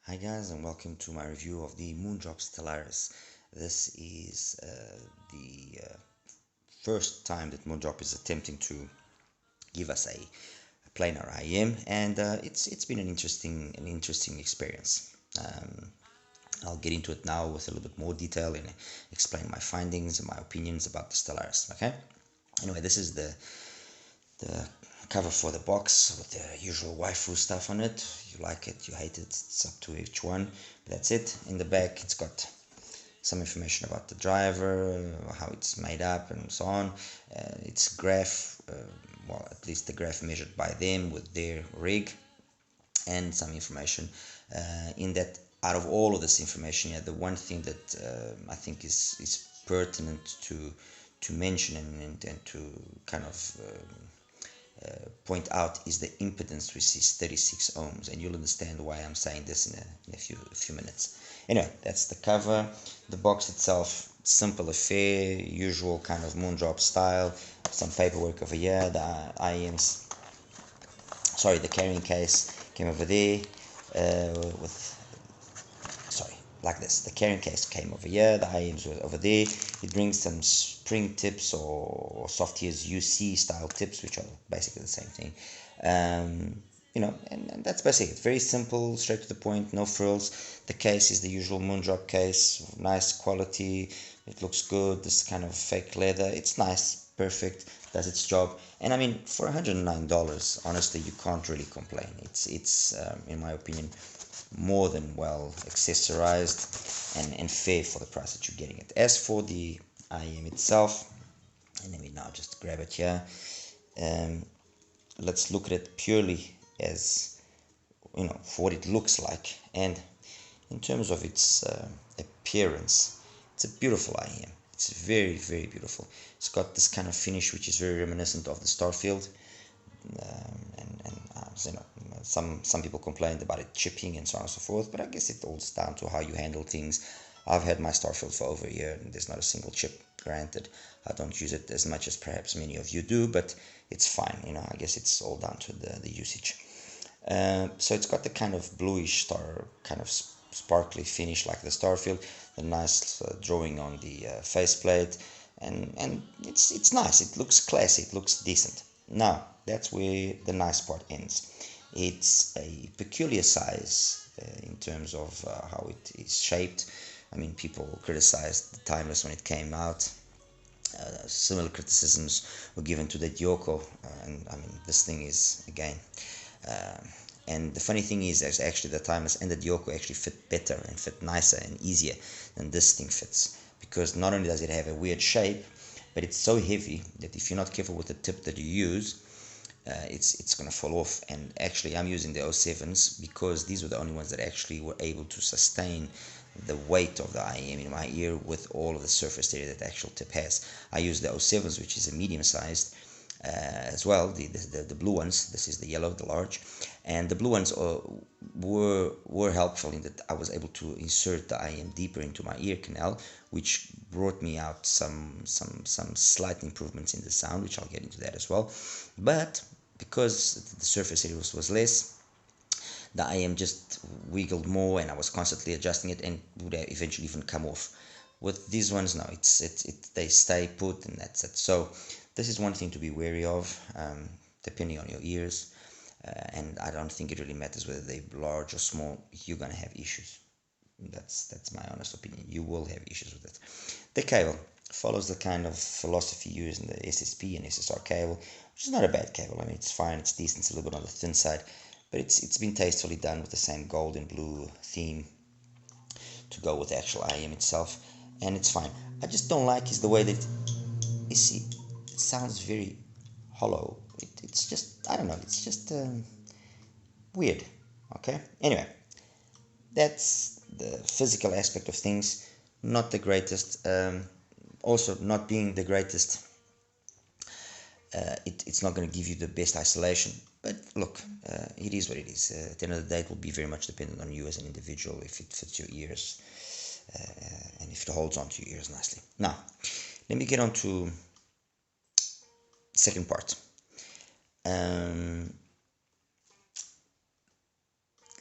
Hi guys, and welcome to my review of the Moondrop Stellaris. This is the first time that Moondrop is attempting to give us a planar IM, and it's been an interesting experience. I'll get into it now with a little bit more detail and explain my findings and my opinions about the Stellaris. Okay. Anyway, this is the cover for the box with the usual waifu stuff on it. You like it, you hate it, it's up to each one. But that's it. In the back, it's got some information about the driver, how it's made up, and so on. It's graph, well, at least the graph measured by them with their rig, and some information in that. Out of all of this information, yeah, the one thing that I think is pertinent to mention and to kind of point out is the impedance, which is 36 ohms, and you'll understand why I'm saying this in a few minutes. Anyway, that's the cover. The box itself, simple affair, usual kind of Moondrop style. Some paperwork over here. The IMs, sorry, the carrying case came over there with, sorry, like this. The carrying case came over here, the IMs were over there. It brings some spring tips or soft tears UC style tips, which are basically the same thing. And that's basically it. Very simple, straight to the point, no frills. The case is the usual Moondrop case, nice quality. It looks good. This kind of fake leather, it's nice, perfect, does its job. And I mean, for $109, honestly, you can't really complain. It's in my opinion, more than well accessorized and fair for the price that you're getting it. As for the IM itself, and let me now just grab it here. Let's look at it purely as, for what it looks like, and in terms of its appearance, it's a beautiful IM. It's very, very beautiful. It's got this kind of finish which is very reminiscent of the Starfield. Some people complained about it chipping and so on and so forth, but I guess it all down to how you handle things. I've had my Starfield for over a year and there's not a single chip. Granted, I don't use it as much as perhaps many of you do, but it's fine. I guess it's all down to the usage. So it's got the kind of bluish star, kind of sparkly finish like the Starfield, the nice drawing on the faceplate, and it's nice. It looks classy. It looks decent. Now that's where the nice part ends. It's a peculiar size in terms of how it is shaped. I mean, people criticized the Timeless when it came out. Similar criticisms were given to the Yoko, and I mean, this thing is again. And the funny thing is, actually, the Timeless and the Yoko actually fit better and fit nicer and easier than this thing fits, because not only does it have a weird shape, but it's so heavy that if you're not careful with the tip that you use, it's gonna fall off. And actually, I'm using the 07s because these were the only ones that actually were able to sustain the weight of the IM in my ear with all of the surface area that the actual tip has. I use the 07s, which is a medium sized as well, the blue ones. This is the yellow, the large, and the blue ones were helpful in that I was able to insert the IM deeper into my ear canal, which brought me out some slight improvements in the sound, which I'll get into that as well. But because the surface area was less, the IM just wiggled more, and I was constantly adjusting it, and would eventually even come off. With these ones, no, they stay put, and that's it. So this is one thing to be wary of, depending on your ears, and I don't think it really matters whether they're large or small. You're gonna have issues. That's my honest opinion. You will have issues with it. The cable follows the kind of philosophy used in the SSP and SSR cable, which is not a bad cable. I mean, it's fine, it's decent, it's a little bit on the thin side, but it's been tastefully done with the same gold and blue theme to go with the actual IM itself, and it's fine. I just don't like is the way that you see it sounds very hollow. It's just, I don't know, it's just weird. Okay, anyway, that's the physical aspect of things. Not the greatest. Also, not being the greatest, it's not going to give you the best isolation. But look, it is what it is. At the end of the day, it will be very much dependent on you as an individual, if it fits your ears, and if it holds on to your ears nicely. Now, let me get on to second part.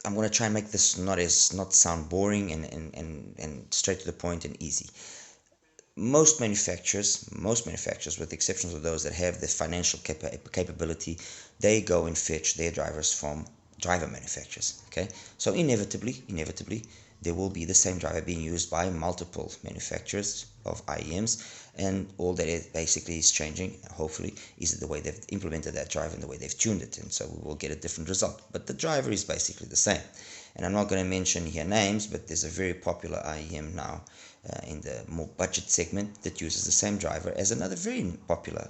I'm gonna try and make this not sound boring and straight to the point and easy. Most manufacturers, with the exceptions of those that have the financial capability, they go and fetch their drivers from driver manufacturers. Okay, so inevitably, there will be the same driver being used by multiple manufacturers of IEMs, and all that it basically is changing, hopefully, is the way they've implemented that driver and the way they've tuned it, and so we will get a different result. But the driver is basically the same. And I'm not going to mention here names, but there's a very popular IEM now in the more budget segment that uses the same driver as another very popular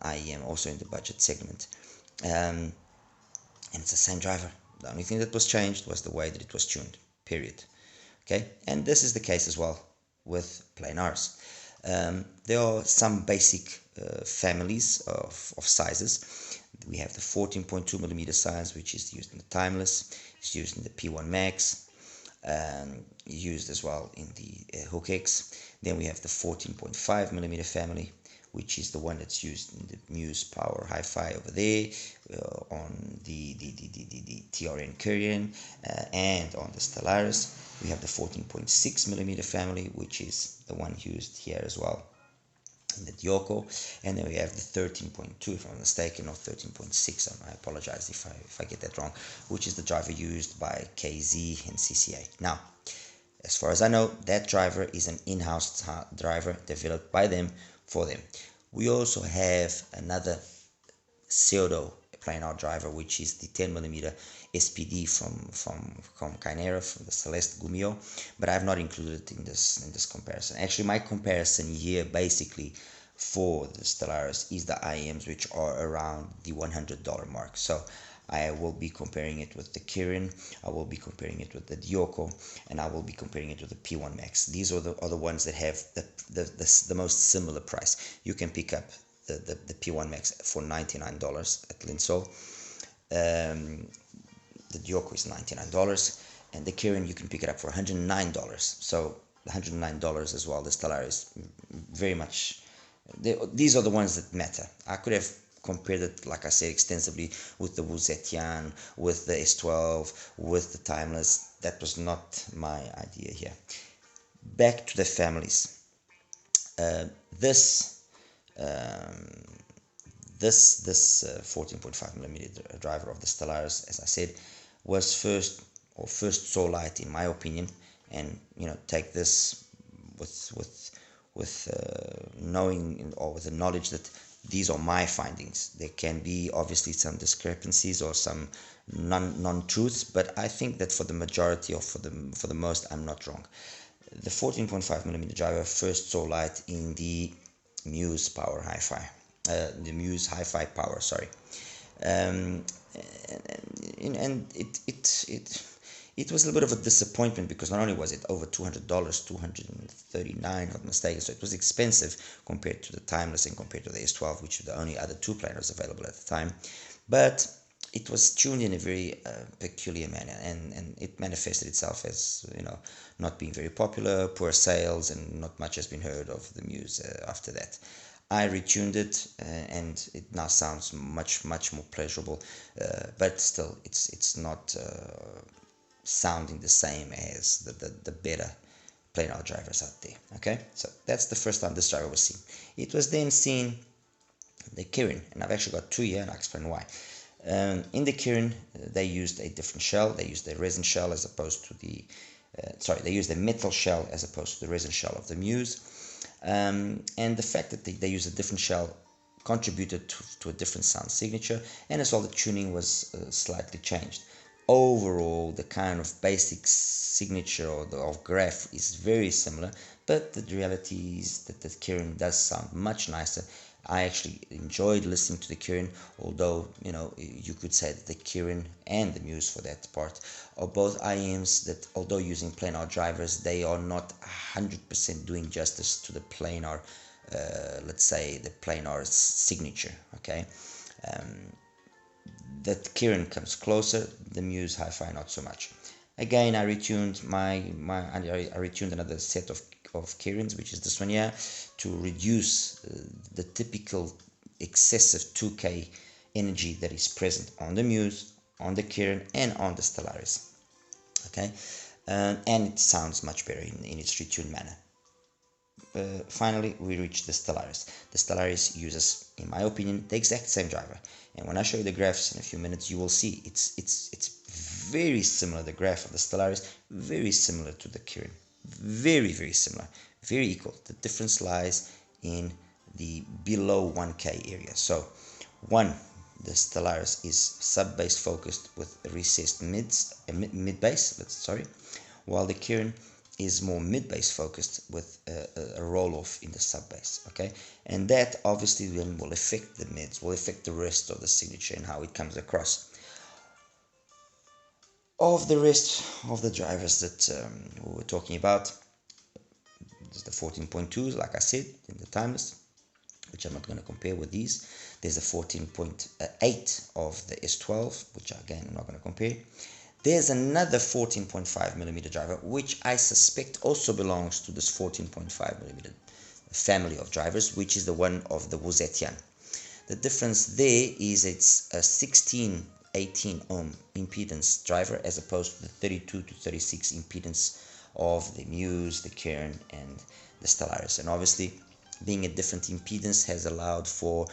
IEM also in the budget segment. And it's the same driver. The only thing that was changed was the way that it was tuned, period. Okay, and this is the case as well with Planars. There are some basic families of sizes. We have the 14.2 millimeter size, which is used in the Timeless. It's used in the P1 Max, used as well in the Hook X. Then we have the 14.5 millimeter family, which is the one that's used in the Muse Power HiFi over there, on the TRN Kirin, and on the Stellaris. We have the 14.6 millimeter family, which is the one used here as well in the Dioko, and then we have the 13.2, if I'm mistaken, or 13.6. I apologize if I get that wrong, which is the driver used by KZ and CCA. Now, as far as I know, that driver is an in-house driver developed by them for them. We also have another pseudo planar driver, which is the 10mm SPD from Chimera, from the Celeste Gumio, but I have not included it in this comparison. Actually, my comparison here basically for the Stellaris is the IEMs, which are around the $100 mark. So I will be comparing it with the Kirin, I will be comparing it with the Dioko, and I will be comparing it with the P1 Max. These are the ones that have the most similar price. You can pick up the P1 Max for $99 at Linsol. The Dioko is $99, and the Kirin you can pick it up for $109. So $109 as well. The Stellaris very much. These are the ones that matter. I could have compared it, like I said, extensively with the Wuzetian, with the S12, with the Timeless. That was not my idea here. Back to the families. This 14.5 millimeter driver of the Stellaris, as I said, was first saw light, in my opinion, and take this with knowing, or with the knowledge that these are my findings. There can be obviously some discrepancies or some non-truths, but I think that for the majority, or for the most, I'm not wrong. The 14.5 millimeter driver first saw light in the Muse Power HiFi, the Muse HiFi Power, sorry, and it was a little bit of a disappointment, because not only was it over $200, $239, not mistaken, so it was expensive compared to the Timeless and compared to the S12, which were the only other two planars available at the time, but it was tuned in a very peculiar manner, and it manifested itself as not being very popular, poor sales, and not much has been heard of the Muse after that. I retuned it, and it now sounds much more pleasurable, but still it's not sounding the same as the better planar drivers out there. Okay, so that's the first time this driver was seen. It was then seen the Kirin, and I've actually got two here, and I'll explain why. In the Kirin, they used a different shell. They used the resin shell as opposed to the they used the metal shell as opposed to the resin shell of the Muse, and the fact that they used a different shell contributed to a different sound signature, and as well the tuning was slightly changed. Overall, the kind of basic signature of graph is very similar, but the reality is that the Kirin does sound much nicer. I actually enjoyed listening to the Kirin, although you could say that the Kirin and the Muse, for that part, are both IEMs that, although using planar drivers, they are not 100% doing justice to the planar, let's say the planar signature. Okay, that Kirin comes closer, the Muse HiFi not so much. Again, I retuned I retuned another set of Kirins, which is this one here, to reduce the typical excessive 2K energy that is present on the Muse on the Kirin and on the Stellaris. Okay, and it sounds much better in its retuned manner. Finally, we reach the Stellaris. The Stellaris uses, in my opinion, the exact same driver. And when I show you the graphs in a few minutes, you will see it's very similar. The graph of the Stellaris, very similar to the Kirin. Very, very similar. Very equal. The difference lies in the below 1K area. So, the Stellaris is sub-bass focused with recessed mid-bass, while the Kirin is more mid-bass focused with a roll-off in the sub-bass, okay? And that obviously then will affect the mids, will affect the rest of the signature and how it comes across. Of the rest of the drivers that we were talking about, there's the 14.2s, like I said, in the Timeless, which I'm not going to compare with these. There's the 14.8 of the S12, which again I'm not going to compare. There's another 14.5mm driver, which I suspect also belongs to this 14.5mm family of drivers, which is the one of the Wuzetian. The difference there is it's a 16-18 ohm impedance driver as opposed to the 32 to 36 impedance of the Muse, the Kirin, and the Stellaris. And obviously, being a different impedance has allowed for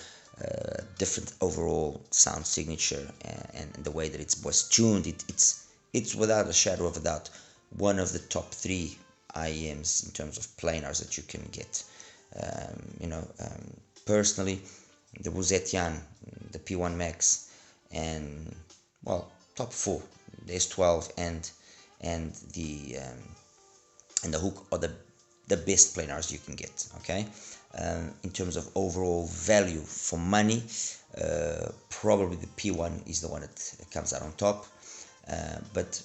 different overall sound signature and the way that it was tuned. It's without a shadow of a doubt one of the top 3 IEMs in terms of planars that you can get. Personally, the Wuzetian, the P1 Max, and well, top 4, the S12 and the Hook are the best planars you can get. Okay. In terms of overall value for money, probably the P1 is the one that comes out on top, but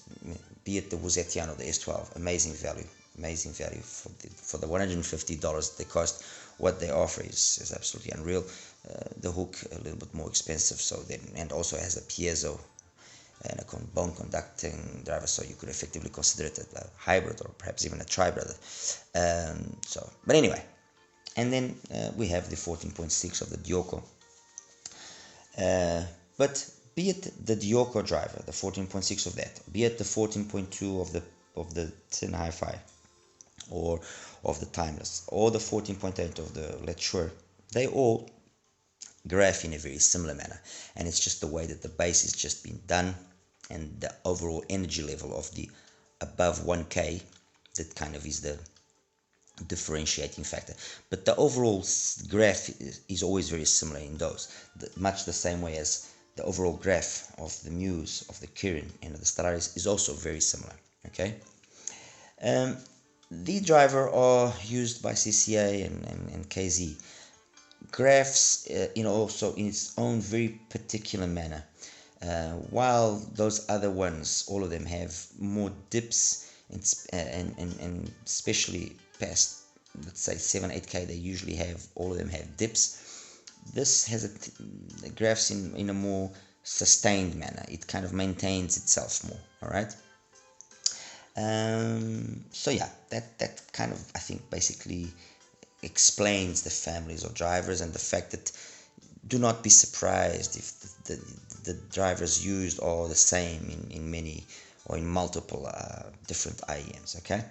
be it the Wuzetian or the S12, amazing value for the $150 they cost. What they offer is absolutely unreal. The Hook a little bit more expensive, and also has a piezo and a bone conducting driver, so you could effectively consider it a hybrid or perhaps even a tri-brother. But anyway. And then we have the 14.6 of the Dioko. But be it the Dioko driver, the 14.6 of that, be it the 14.2 of the Tin HiFi, or of the Timeless, or the 14.8 of the Let's Sure, they all graph in a very similar manner. And it's just the way that the bass is just been done, and the overall energy level of the above 1K that kind of is the differentiating factor. But the overall graph is always very similar in those, much the same way as the overall graph of the Muse, of the Kirin, and of the Stellaris is also very similar. Okay. The driver are used by CCA and KZ. Graphs, also in its own very particular manner. While those other ones, all of them have more dips, and especially past, let's say 7-8K, they usually all of them have dips. This has the graphs in a more sustained manner. It kind of maintains itself more. All right. So yeah, that kind of, I think, basically explains the families of drivers, and the fact that do not be surprised if the drivers used are the same in many or in multiple different IEMs. Okay.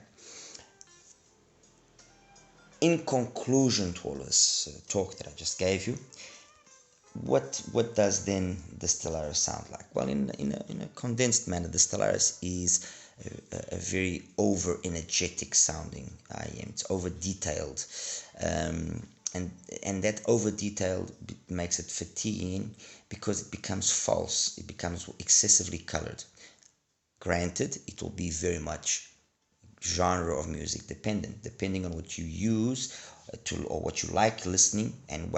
In conclusion to all this talk that I just gave you, what does then the Stellaris sound like? Well, in a condensed manner, the Stellaris is a very over energetic sounding IEM. It's over detailed, and that over detailed makes it fatiguing because it becomes false. It becomes excessively colored. Granted, it will be very much genre of music depending on what you use or what you like listening, and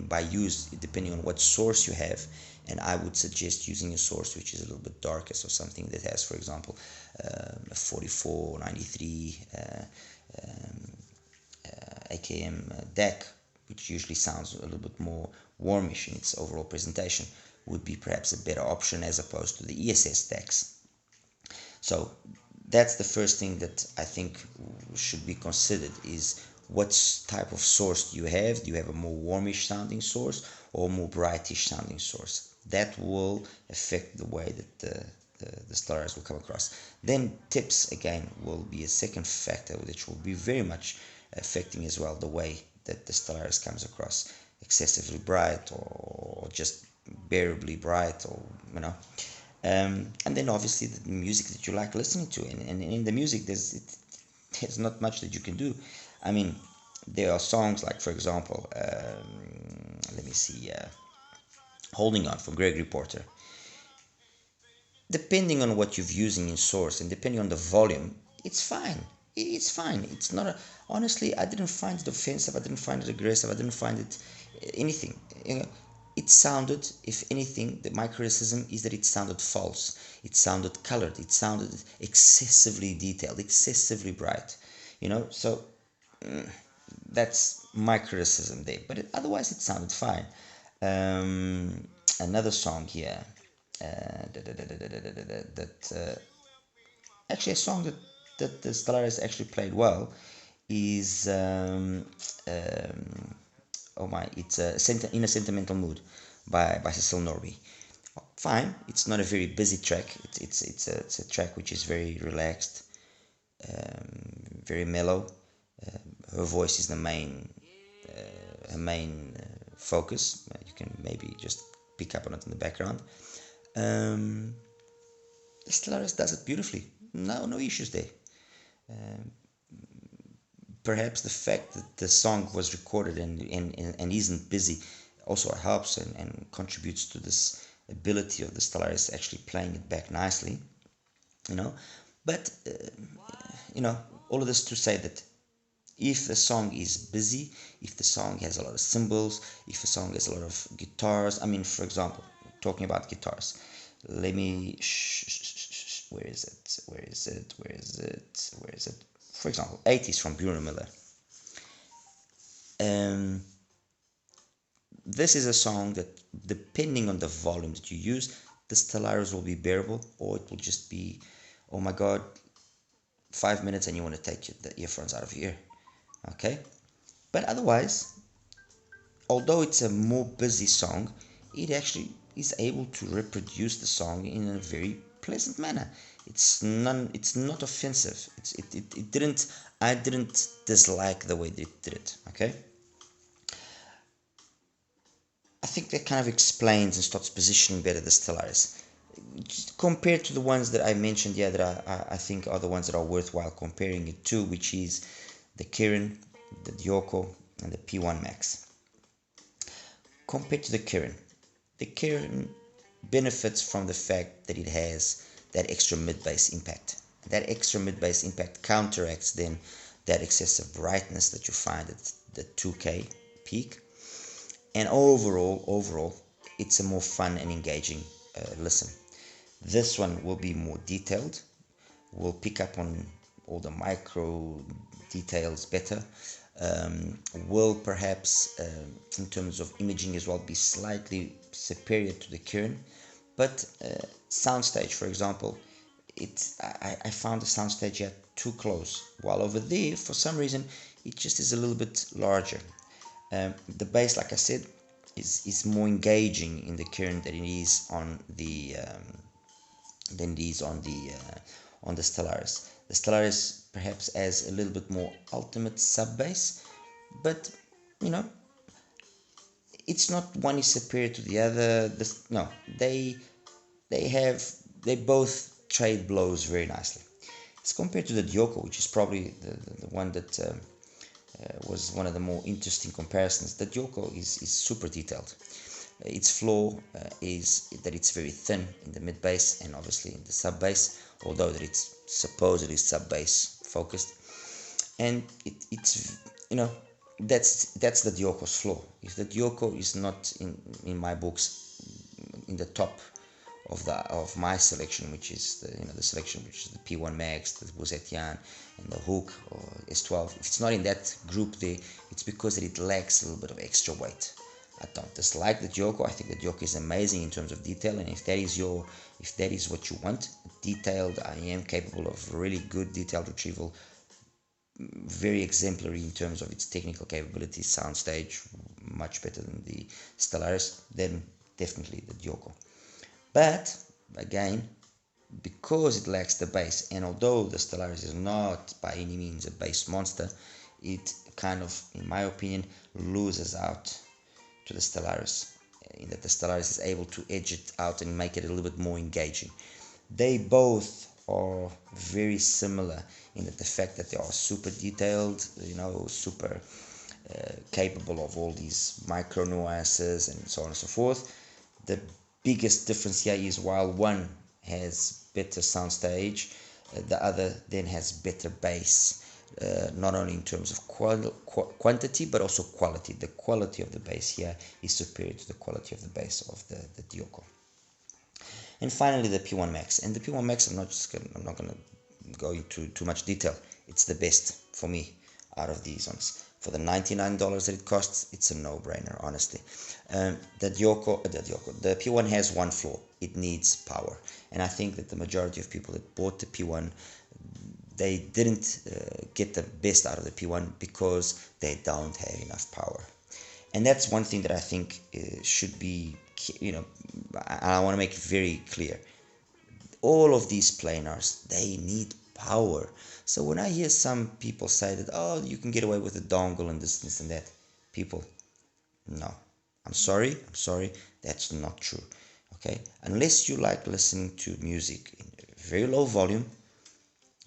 by use, depending on what source you have. And I would suggest using a source which is a little bit darker, so something that has, for example, a 44 93 AKM DAC, which usually sounds a little bit more warmish in its overall presentation, would be perhaps a better option as opposed to the ESS DACs. So that's the first thing that I think should be considered, is what type of source do you have? Do you have a more warmish sounding source or a more brightish sounding source? That will affect the way that the Stellaris will come across. Then tips again will be a second factor which will be very much affecting as well the way that the Stellaris comes across, excessively bright or just bearably bright, or and then obviously the music that you like listening to, and in the music there's not much that you can do. I mean, there are songs like, for example, let me see, Holding On from Gregory Porter. Depending on what you're using in source and depending on the volume, it's fine. It's fine. It's not a, honestly, I didn't find it offensive. I didn't find it aggressive. I didn't find it anything. It sounded, if anything, my criticism is that it sounded false. It sounded colored. It sounded excessively detailed, excessively bright. So that's my criticism there. But otherwise, it sounded fine. Another song here. Actually, a song that the Stellaris actually played well is it's In a Sentimental Mood by Cecil Norby. Fine, it's not a very busy track. It's a track which is very relaxed, very mellow. Her voice is the main focus. You can maybe just pick up on it in the background. The Stellaris does it beautifully. No issues there. Perhaps the fact that the song was recorded and isn't busy also helps and contributes to this ability of the Stellaris actually playing it back nicely. But all of this to say that if the song is busy, if the song has a lot of cymbals, if the song has a lot of guitars, I mean, for example, talking about guitars, let me, where is it? For example, 80s from Bruno Miller. This is a song that, depending on the volume that you use, the Stellaris will be bearable, or it will just be, oh my god, 5 minutes and you want to take the earphones out of your ear. Okay, but otherwise, although it's a more busy song, it actually is able to reproduce the song in a very pleasant manner. It's not offensive. I didn't dislike the way they did it. Okay, I think that kind of explains and starts positioning better the Stellaris compared to the ones that I mentioned. Yeah, that I think are the ones that are worthwhile comparing it to, which is the Kirin, the Dioko, and the P1 Max. Compared to the Kirin benefits from the fact that it has that extra mid-bass impact. That extra mid-bass impact counteracts then that excessive brightness that you find at the 2K peak. And overall, it's a more fun and engaging listen. This one will be more detailed. We'll pick up on all the micro details better. Will perhaps, in terms of imaging as well, be slightly superior to the Kirin. But soundstage, for example, I found the soundstage here too close, while over there, for some reason, it just is a little bit larger. The bass, like I said, is more engaging in the Kirin than it is on the Stellaris. The Stellaris perhaps has a little bit more ultimate sub bass, but it's not one is superior to the other. They both trade blows very nicely. It's compared to the Dioko, which is probably the one that was one of the more interesting comparisons. The Dioko is super detailed. Its flaw is that it's very thin in the mid bass and obviously in the sub bass, although that it's supposedly sub bass focused, and it's that's the Dioko's flaw. If the Dioko is not in my books in the top of my selection, which is the selection which is the P1 Max, the Wuzetian, and the Hook or S12, if it's not in that group there, it's because it lacks a little bit of extra weight. I don't dislike the Dioko. I think the Dioko is amazing in terms of detail, and if that is what you want, detailed, I am capable of really good detailed retrieval, very exemplary in terms of its technical capabilities, soundstage, much better than the Stellaris. Then definitely the Dioko. But again, because it lacks the bass, and although the Stellaris is not by any means a bass monster, it kind of, in my opinion, loses out to the Stellaris, in that the Stellaris is able to edge it out and make it a little bit more engaging. They both are very similar in that the fact that they are super detailed, super capable of all these micro nuances and so on and so forth. The biggest difference here is while one has better soundstage, the other then has better bass, not only in terms of quantity but also quality. The quality of the bass here is superior to the quality of the bass of the Dioko. And finally, the P1 Max. And the P1 Max, I'm not going to go into too much detail. It's the best for me out of these ones. For the $99 that it costs, it's a no-brainer, honestly. The P1 has one flaw. It needs power. And I think that the majority of people that bought the P1, they didn't get the best out of the P1 because they don't have enough power. And that's one thing that I think should be, I want to make it very clear. All of these planars, they need power. So when I hear some people say that, oh, you can get away with a dongle and this and that, people, no, I'm sorry, that's not true. Okay, unless you like listening to music in very low volume,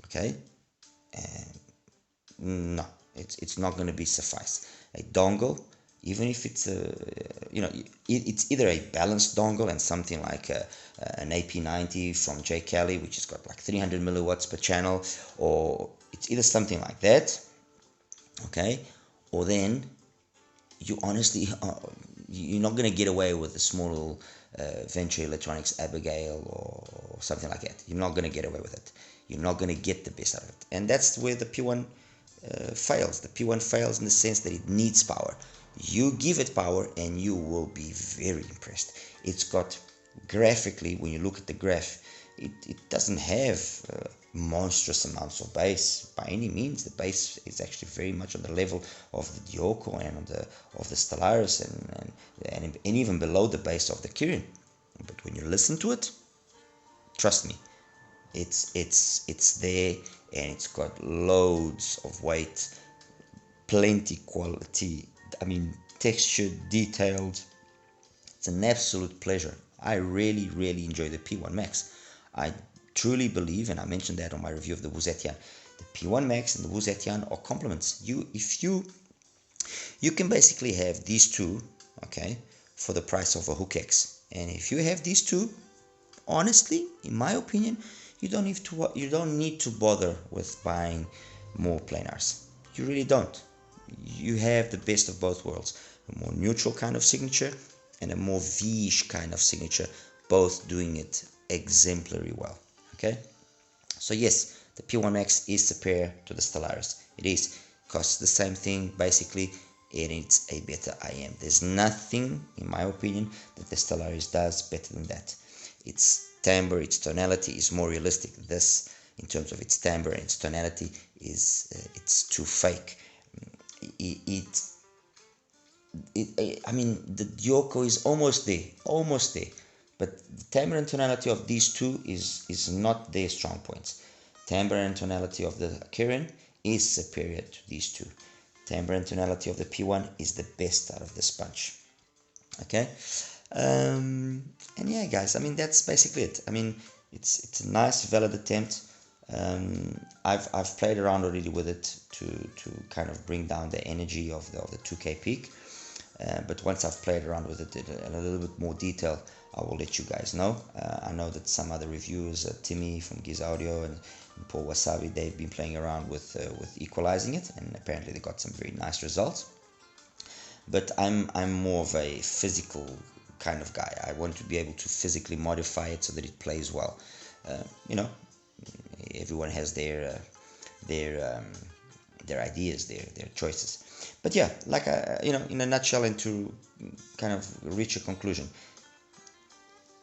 okay, no, it's not going to be suffice. A dongle, even if it's it's either a balanced dongle and something like an AP90 from J. Kelly, which has got like 300 milliwatts per channel, or it's either something like that, okay, or then you honestly you're not going to get away with a small Venture Electronics Abigail or something like that. You're not going to get away with it. You're not going to get the best out of it, and that's where the P1 fails. The P1 fails in the sense that it needs power. You give it power and you will be very impressed. It's got, graphically, when you look at the graph, it doesn't have monstrous amounts of bass by any means. The bass is actually very much on the level of the Dioko and of the Stellaris and even below the bass of the Kirin. But when you listen to it, trust me, it's there, and it's got loads of weight, plenty quality. I mean, textured, detailed. It's an absolute pleasure. I really, really enjoy the P1 Max. I truly believe, and I mentioned that on my review of the Wuzetian, the P1 Max and the Wuzetian are complements. You can basically have these two, okay, for the price of a Hook X. And if you have these two, honestly, in my opinion, you don't need to bother with buying more Planars. You really don't. You have the best of both worlds, a more neutral kind of signature and a more V-ish kind of signature, both doing it exemplary well. Okay, so yes, the P1 Max is superior to the Stellaris. It is, costs the same thing basically, and it's a better IM. There's nothing, in my opinion, that the Stellaris does better than that. Its timbre, its tonality is more realistic. This, in terms of its timbre and its tonality, is it's too fake. I mean, the Dioko is almost there, but the timbre and tonality of these two is not their strong points. Timbre and tonality of the Kirin is superior to these two. Timbre and tonality of the P1 is the best out of this bunch. Okay, and yeah, guys, I mean, that's basically it. I mean, it's a nice, valid attempt. I've played around already with it to kind of bring down the energy of the 2K peak, but once I've played around with it in a little bit more detail, I will let you guys know. I know that some other reviewers, Timmy from Giz Audio and Paul Wasabi, they've been playing around with equalizing it, and apparently they got some very nice results. But I'm more of a physical kind of guy. I want to be able to physically modify it so that it plays well. Everyone has their ideas, their choices. But yeah, like in a nutshell, and to kind of reach a conclusion,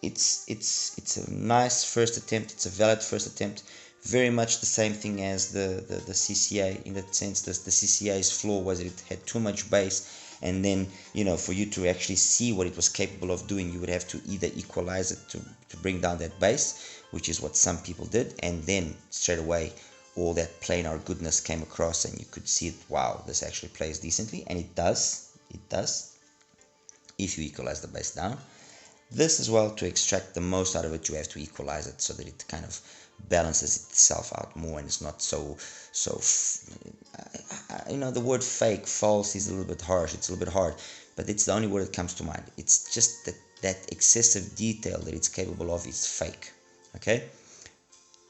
it's a nice first attempt. It's a valid first attempt. Very much the same thing as the CCA, in that sense that the CCA's flaw was that it had too much bass and then, you know, for you to actually see what it was capable of doing, you would have to either equalize it to bring down that bass, which is what some people did, and then straight away all that planar goodness came across, and you could see, wow, this actually plays decently, and it does, if you equalize the bass down. This as well, to extract the most out of it, you have to equalize it so that it kind of balances itself out more, and it's not so you know, the word fake, false is a little bit harsh, it's a little bit hard, but it's the only word that comes to mind. It's just that excessive detail that it's capable of is fake. Okay,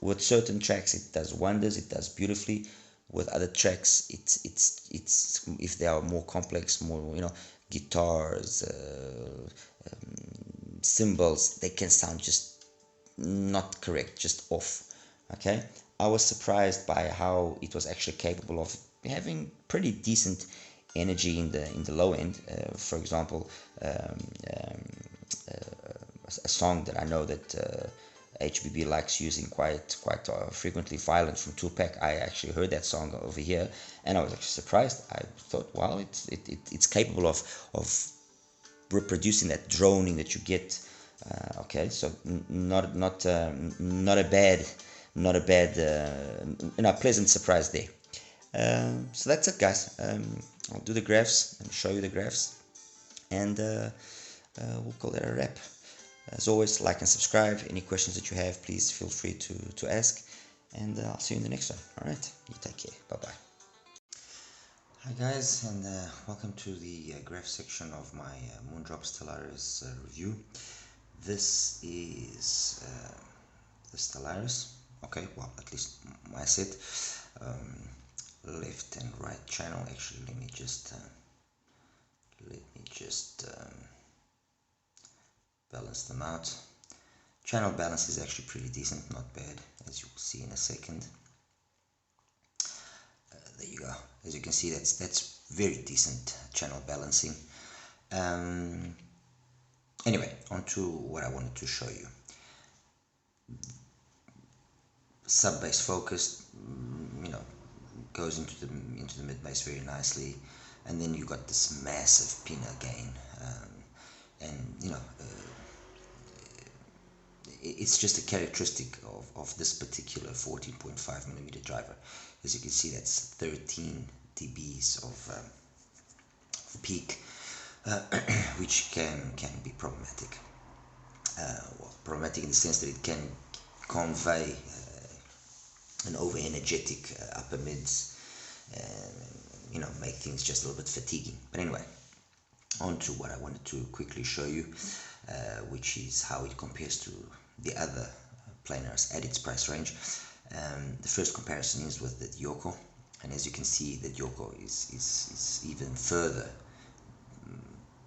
with certain tracks it does wonders, it does beautifully. With other tracks, it's if they are more complex, more, you know, guitars, cymbals, they can sound just not correct, just off. Okay, I was surprised by how it was actually capable of having pretty decent energy in the low end. For example, a song that I know that HBB likes using quite frequently, Violent from Tupac. I actually heard that song over here, and I was actually surprised. I thought, wow, it's capable of reproducing that droning that you get. Okay, so not a bad you know, pleasant surprise there. So that's it, guys. I'll do the graphs and show you the graphs, and we'll call that a wrap. As always, like and subscribe. Any questions that you have, please feel free to ask, and I'll see you in the next one. Alright, you take care. Bye bye. Hi guys, and welcome to the graph section of my Moondrop Stellaris review. This is the Stellaris. Okay, well, at least my set. Left and right channel. Actually, let me just balance them out. Channel balance is actually pretty decent, not bad, as you'll see in a second. There you go. As you can see, that's very decent channel balancing. Anyway, on to what I wanted to show you. Sub bass focused, you know, goes into the mid bass very nicely, and then you got this massive pinna gain, and you know, it's just a characteristic of this particular 14.5mm driver. As you can see, that's 13 dBs of peak, which can be problematic. Well, problematic in the sense that it can convey an over-energetic upper mids, you know, make things just a little bit fatiguing. But anyway, on to what I wanted to quickly show you, which is how it compares to the other Planars at its price range. The first comparison is with the Yoko, and as you can see, the Yoko is even further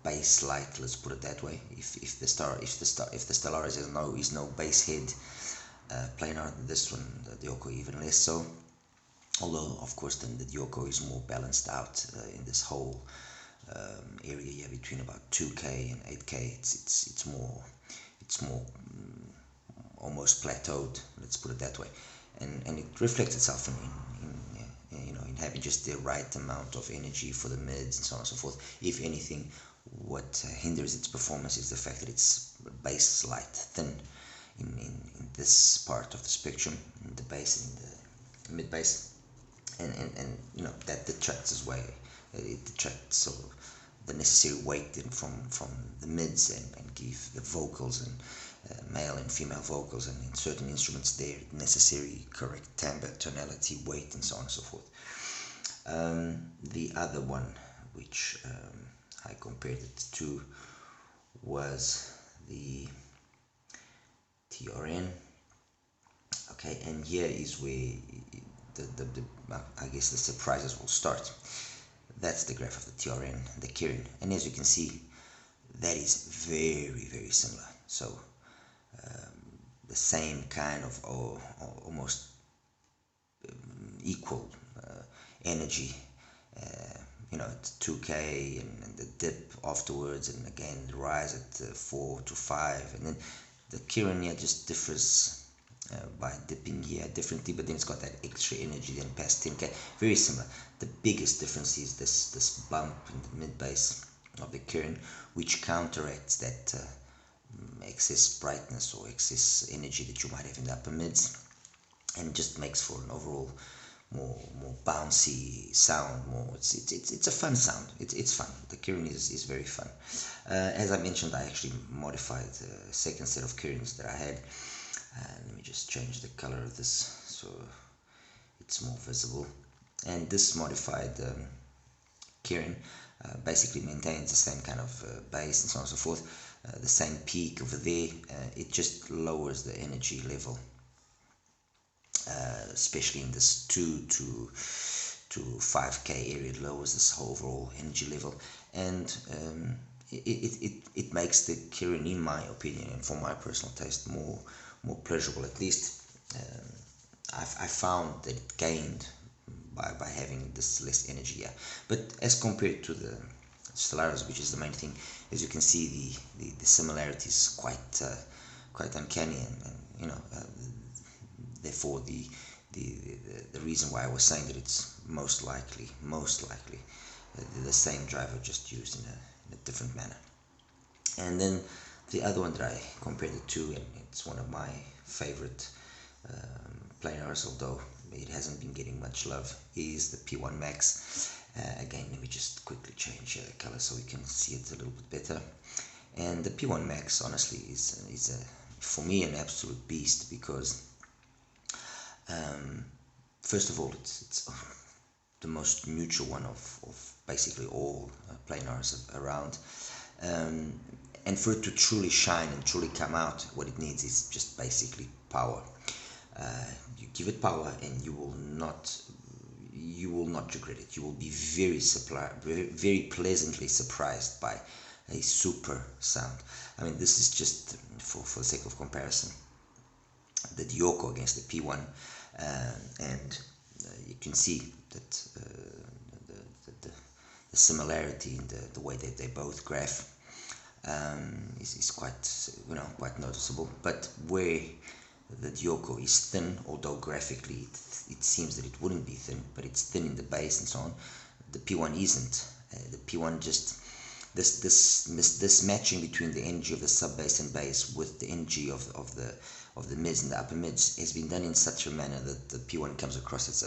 bass light, let's put it that way. If the Stellaris is no bass head planar, this one, the Yoko, even less so. Although of course then the Yoko is more balanced out in this whole area here between about 2K and 8K. It's more almost plateaued, let's put it that way, and it reflects itself in you know, in having just the right amount of energy for the mids and so on and so forth. If anything, what hinders its performance is the fact that it's bass light thin in this part of the spectrum, in the bass and the mid bass, and you know, that detracts as well. It detracts so the necessary weight from the mids, and give the vocals and male and female vocals, and in certain instruments their necessary correct timbre, tonality, weight, and so on and so forth. The other one which I compared it to was the TRN. Okay, and here is where I guess the surprises will start. That's the graph of the TRN, the Kirin, and as you can see, that is very similar. So the same kind of almost equal energy, you know, at 2K, and the dip afterwards, and again the rise at 4 to 5, and then the Kirin here just differs by dipping here differently, but then it's got that extra energy then past 10k. Very similar. The biggest difference is this bump in the mid bass of the Kirin, which counteracts that excess brightness or excess energy that you might have in the upper mids, and just makes for an overall more bouncy sound. It's a fun sound. It's fun. The Kirin is very fun. As I mentioned, I actually modified the second set of Kirins that I had. Let me just change the color of this so it's more visible. And this modified Kirin basically maintains the same kind of bass and so on and so forth, the same peak over there. It just lowers the energy level, especially in this 2 to 5k area. It lowers this overall energy level, and it makes the Kirin, in my opinion and for my personal taste, more pleasurable. At least I found that it gained by having this less energy here. But as compared to the Stellaris, which is the main thing, as you can see, the similarities quite uncanny, and therefore the reason why I was saying that it's most likely the same driver, just used in a different manner. And then the other one that I compared it to, and it's one of my favorite Planars, although it hasn't been getting much love, is the P1 Max. Again, let me just quickly change the color so we can see it a little bit better. And the P1 Max, honestly, is for me an absolute beast, because first of all, it's the most neutral one of basically all Planars around. And for it to truly shine and truly come out, what it needs is just basically power. You give it power, and you will not regret it. You will be very pleasantly surprised by a super sound. I mean, this is just for the sake of comparison, the Yoko against the P1, and you can see that the similarity in the way that they both graph is quite noticeable. But where the Yoko is thin, although graphically it seems that it wouldn't be thin, but it's thin in the bass and so on, the P1 isn't. The P1 just this matching between the energy of the sub bass and bass with the energy of the mids and the upper mids has been done in such a manner that the P1 comes across as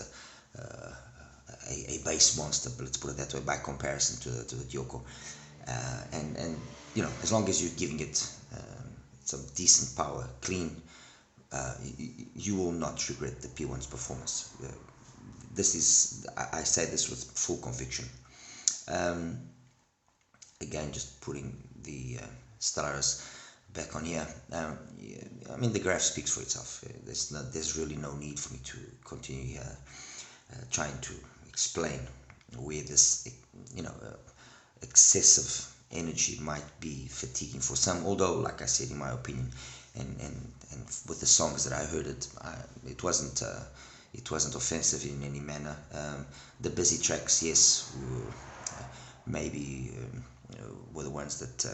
a bass monster, but let's put it that way, by comparison to the Yoko. And as long as you're giving it some decent power, clean, you will not regret the P1's performance. I say this with full conviction. Again, just putting the Stellaris back on here. I mean, the graph speaks for itself. There's really no need for me to continue trying to explain where this excessive energy might be fatiguing for some. Although, like I said, in my opinion, and with the songs that I heard, it wasn't offensive in any manner. The busy tracks, yes, maybe were the ones that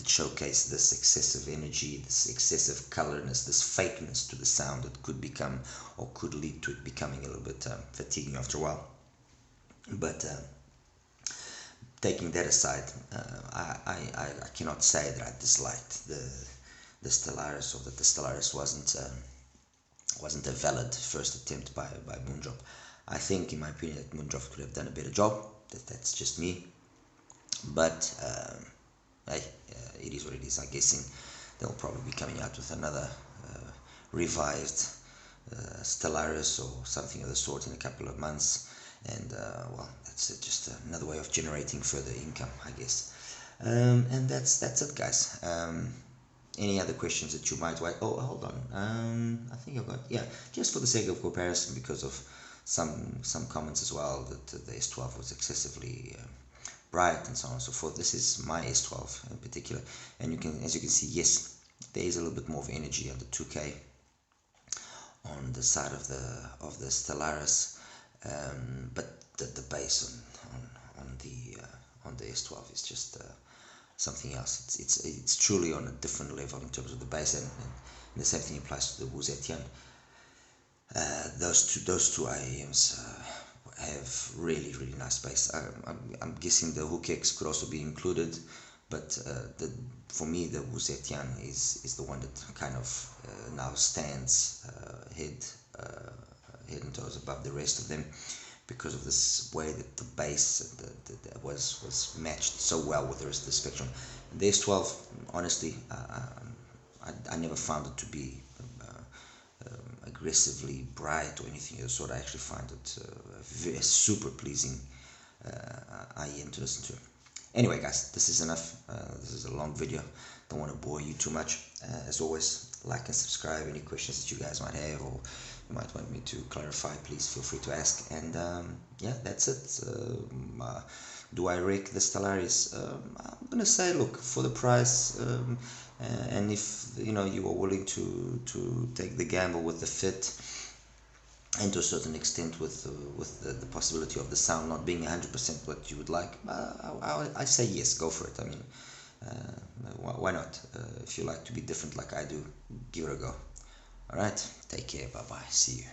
showcase this excessive energy, this excessive colorness, this fakeness to the sound that could become, or could lead to it becoming a little bit fatiguing after a while. But taking that aside, I cannot say that I disliked the Stellaris, or that the Stellaris wasn't a valid first attempt by Moondrop. I think, in my opinion, that Moondrop could have done a better job. That's just me. But hey, it is what it is. I'm guessing they'll probably be coming out with another revised Stellaris or something of the sort in a couple of months. And well, that's just another way of generating further income, I guess. And that's it, guys. Any other questions that you might wait? Oh, hold on. I think I've got, yeah, just for the sake of comparison, because of some comments as well, that the S12 was excessively bright and so on and so forth. This is my S12 in particular, and as you can see, yes, there is a little bit more of energy on the 2K on the side of the Stellaris, but the bass on the S12 is just something else. It's truly on a different level in terms of the bass, and the same thing applies to the Wuzetian. those two IAMs have really nice bass. I'm guessing the hook X could also be included, but for me the Wuzetian is the one that kind of now stands head and toes above the rest of them, because of this way that the bass was matched so well with the rest of the spectrum. And the S12, honestly, I never found it to be aggressively bright or anything of the sort. I actually find it very super pleasing IEM to listen to. Anyway, guys, this is enough. This is a long video. Don't want to bore you too much. As always, like and subscribe. Any questions that you guys might have or you might want me to clarify, please feel free to ask. And yeah, that's it. Do I rake the Stellaris? I'm gonna say, look, for the price, and if you are willing to take the gamble with the fit, and to a certain extent with the possibility of the sound not being 100% what you would like, I say yes, go for it. I mean, why not? If you like to be different like I do, give it a go. Alright, take care, bye bye, see you.